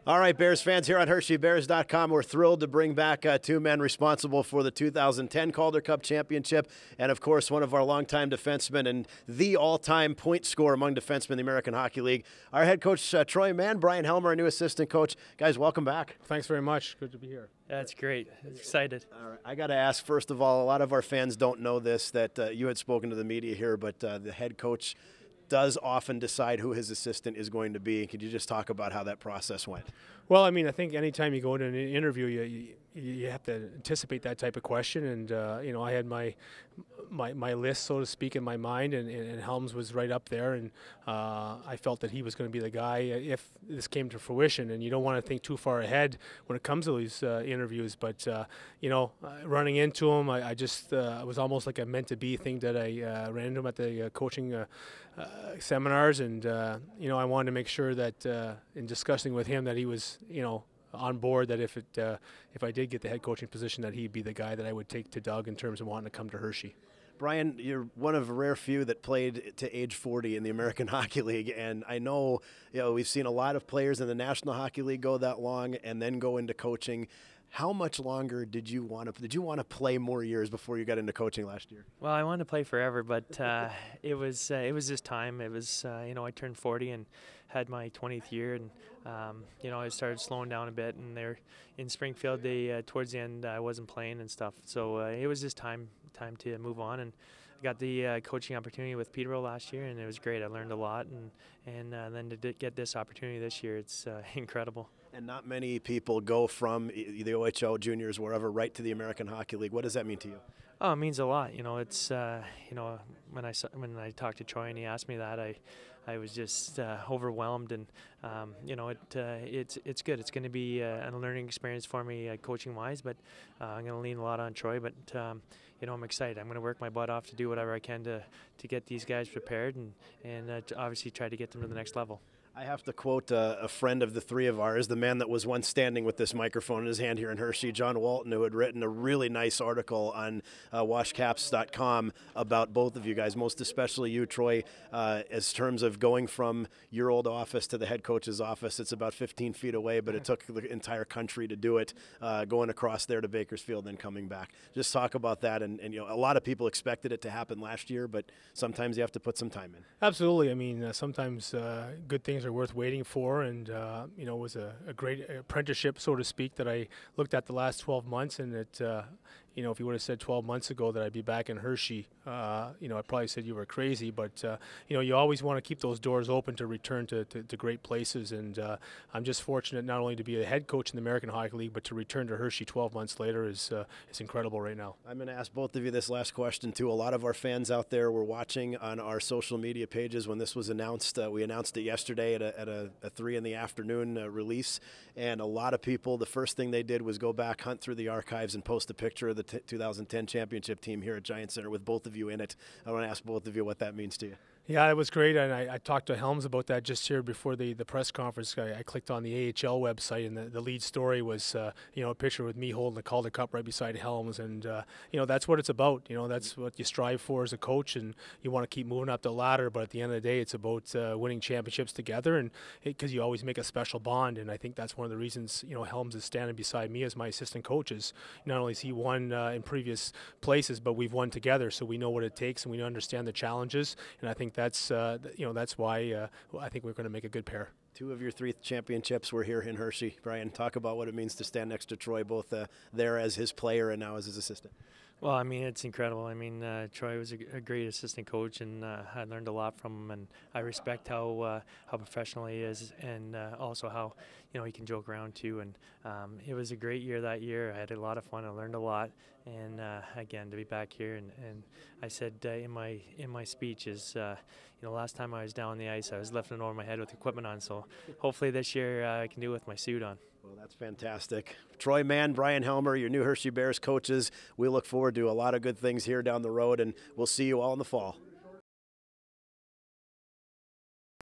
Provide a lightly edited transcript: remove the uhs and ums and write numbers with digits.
All right, Bears fans, here on HersheyBears.com, we're thrilled to bring back two men responsible for the 2010 Calder Cup championship, and of course, one of our longtime defensemen and the all-time point scorer among defensemen in the American Hockey League. Our head coach, Troy Mann Bryan Helmer, our new assistant coach. Guys, welcome back. Thanks very much. Good to be here. That's great. Excited. All right, I got to ask, first of all, a lot of our fans don't know this, that you had spoken to the media here, but the head coach does often decide who his assistant is going to be. Could you just talk about how that process went? Well, I mean, I think anytime you go into an interview, you have to anticipate that type of question. And, I had my list, so to speak, in my mind, and Helms was right up there. And I felt that he was going to be the guy if this came to fruition. And you don't want to think too far ahead when it comes to these interviews. But, running into him, I just it was almost like a meant-to-be thing that I ran into him at the coaching seminars. And, I wanted to make sure that in discussing with him that he was, on board, that if I did get the head coaching position, that he'd be the guy that I would take to Doug in terms of wanting to come to Hershey. Brian, you're one of a rare few that played to age 40 in the American Hockey League, and I know, we've seen a lot of players in the National Hockey League go that long and then go into coaching. How much longer did you want to play more years before you got into coaching last year? Well, I wanted to play forever, but it was just time. It was I turned 40 and had my 20th year, and I started slowing down a bit. And there in Springfield, towards the end I wasn't playing and stuff, so it was just time to move on. And I got the coaching opportunity with Peterborough last year, and it was great. I learned a lot, and then to get this opportunity this year, it's incredible. And not many people go from the OHL juniors, wherever, right to the American Hockey League. What does that mean to you? Oh, it means a lot. It's when I talked to Troy and he asked me that, I was just overwhelmed, and it's good. It's going to be a learning experience for me coaching wise, but I'm going to lean a lot on Troy. But I'm excited. I'm going to work my butt off to do whatever I can to get these guys prepared and to obviously try to get them to the next level. I have to quote a friend of the three of ours, the man that was once standing with this microphone in his hand here in Hershey, John Walton, who had written a really nice article on washcaps.com about both of you guys, most especially you, Troy, as terms of going from your old office to the head coach's office. It's about 15 feet away, but it took the entire country to do it, going across there to Bakersfield and coming back. Just talk about that. And a lot of people expected it to happen last year, but sometimes you have to put some time in. Absolutely. I mean, sometimes good things are worth waiting for, and it was a great apprenticeship, so to speak, that I looked at the last 12 months, and it if you would have said 12 months ago that I'd be back in Hershey, I probably said you were crazy, but you always want to keep those doors open to return to great places, and I'm just fortunate not only to be a head coach in the American Hockey League, but to return to Hershey 12 months later is incredible right now. I'm going to ask both of you this last question too. A lot of our fans out there were watching on our social media pages when this was announced. We announced it yesterday at a 3 in the afternoon release, and a lot of people, the first thing they did was go back, hunt through the archives, and post a picture of the 2010 championship team here at Giant Center with both of you in it. I want to ask both of you what that means to you. Yeah, it was great, and I talked to Helms about that just here before the press conference. I clicked on the AHL website, and the lead story was a picture with me holding the Calder Cup right beside Helms, and that's what it's about. That's what you strive for as a coach, and you want to keep moving up the ladder. But at the end of the day, it's about winning championships together, and because you always make a special bond. And I think that's one of the reasons Helms is standing beside me as my assistant coach. Is not only has he won in previous places, but we've won together, so we know what it takes and we understand the challenges. And I think that's why I think we're going to make a good pair. 2 of your 3 championships were here in Hershey. Brian, talk about what it means to stand next to Troy, both there as his player and now as his assistant. Well, I mean, it's incredible. I mean, Troy was a great assistant coach, and I learned a lot from him, and I respect how professional he is, and also how he can joke around too. And it was a great year that year. I had a lot of fun. I learned a lot, and again, to be back here, and I said in my speech is last time I was down on the ice, I was lifting over my head with equipment on. So hopefully this year I can do it with my suit on. Well, that's fantastic. Troy Mann, Bryan Helmer, your new Hershey Bears coaches. We look forward to a lot of good things here down the road, and we'll see you all in the fall.